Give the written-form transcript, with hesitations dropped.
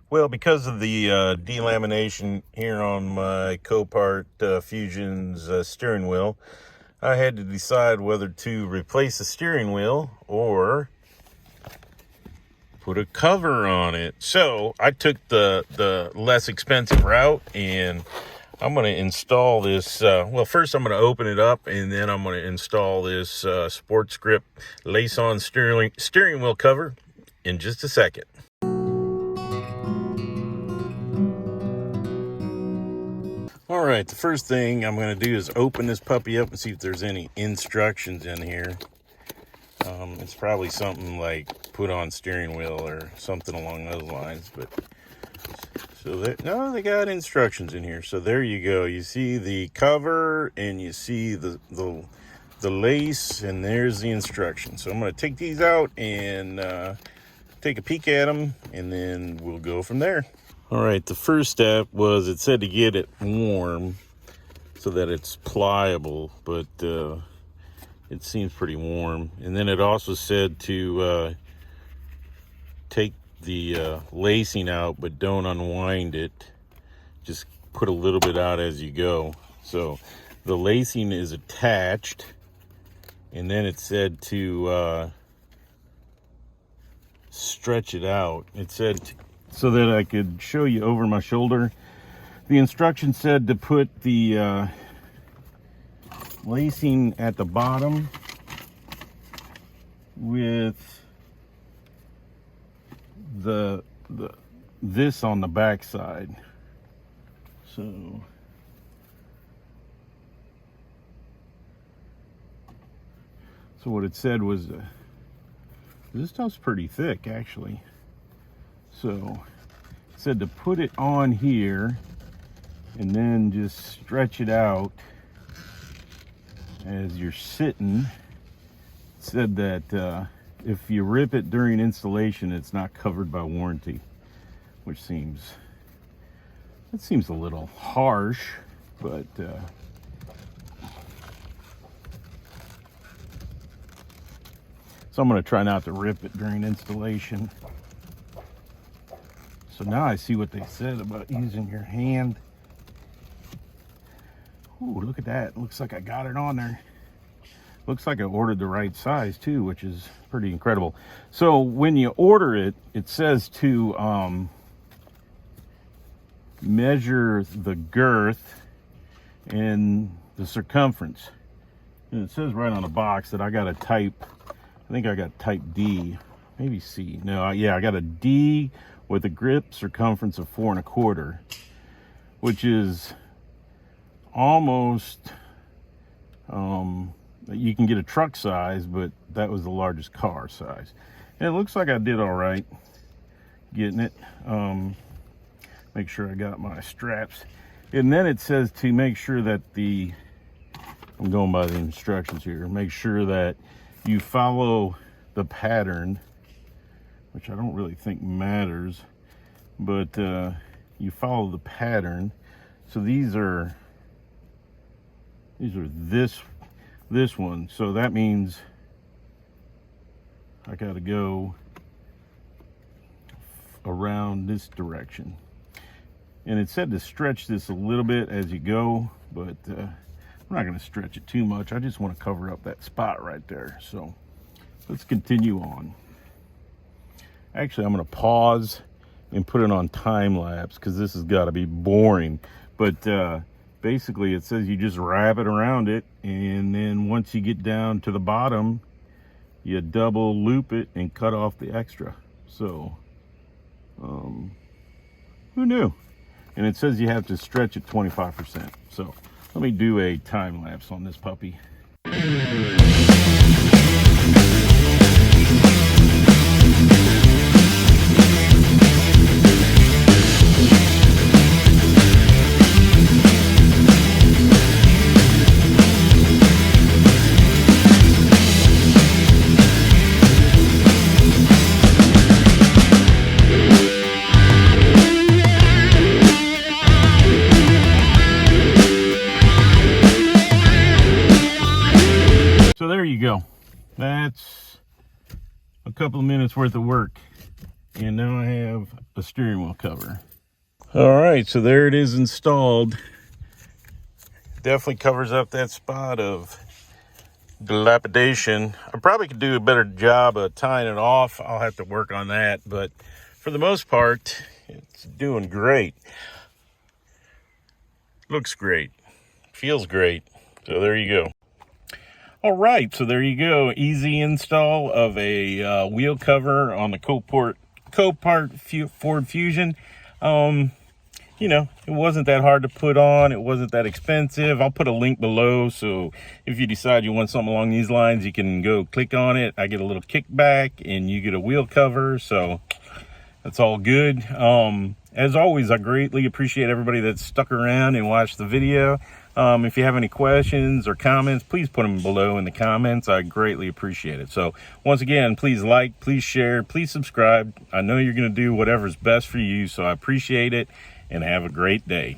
Well, because of the delamination here on my Copart Fusion's steering wheel, I had to decide whether to replace the steering wheel or put a cover on it. So I took the less expensive route, and I'm going to install this. Well, first I'm going to open it up, and then I'm going to install this Sports Grip lace-on steering wheel cover in just a second. All right, the first thing I'm going to do is open this puppy up and see if there's any instructions in here. It's probably something like put on steering wheel or something along those lines. But so no, they got instructions in here. So there you go. You see the cover and you see the lace, and there's the instructions. So I'm going to take these out and take a peek at them, and then we'll go from there. All right, the first step was, it said to get it warm so that it's pliable, but it seems pretty warm. And then it also said to take the lacing out, but don't unwind it. Just put a little bit out as you go. So the lacing is attached, and then it said to stretch it out. It said so that I could show you over my shoulder. The instruction said to put the lacing at the bottom with this on the back side. So what it said was this stuff's pretty thick, actually. So it said to put it on here and then just stretch it out as you're sitting. It said that if you rip it during installation, it's not covered by warranty, which seems a little harsh, but so I'm going to try not to rip it during installation. So now I see what they said about using your hand. Ooh, look at that. Looks like I got it on there. Looks like I ordered the right size too, which is pretty incredible. So when you order it, it says to measure the girth and the circumference. And it says right on the box that I got a type, I think I got type D, maybe C. No, yeah, I got a D with a grip circumference of 4 1/4, which is almost, you can get a truck size, but that was the largest car size. And it looks like I did all right getting it. Make sure I got my straps. And then it says to make sure that I'm going by the instructions here, make sure that you follow the pattern, which I don't really think matters, but you follow the pattern. So these are this one. So that means I got to go around this direction. And it said to stretch this a little bit as you go, but I'm not going to stretch it too much. I just want to cover up that spot right there. So let's continue on. Actually, I'm going to pause and put it on time lapse because this has got to be boring. But basically, it says you just wrap it around it, and then once you get down to the bottom, you double loop it and cut off the extra. So, who knew? And it says you have to stretch it 25%. So let me do a time lapse on this puppy. So there you go. That's a couple of minutes worth of work. And now I have a steering wheel cover. All right, so there it is installed. Definitely covers up that spot of dilapidation. I probably could do a better job of tying it off. I'll have to work on that, but for the most part, it's doing great. Looks great. Feels great. So there you go. All right, so there you go. Easy install of a wheel cover on the Copart Ford Fusion. You know, it wasn't that hard to put on. It wasn't that expensive. I'll put a link below, so if you decide you want something along these lines, you can go click on it. I get a little kickback, and you get a wheel cover, so that's all good. As always, I greatly appreciate everybody that stuck around and watched the video. If you have any questions or comments, please put them below in the comments. I greatly appreciate it. So once again, please like, please share, please subscribe. I know you're going to do whatever's best for you, so I appreciate it, and have a great day.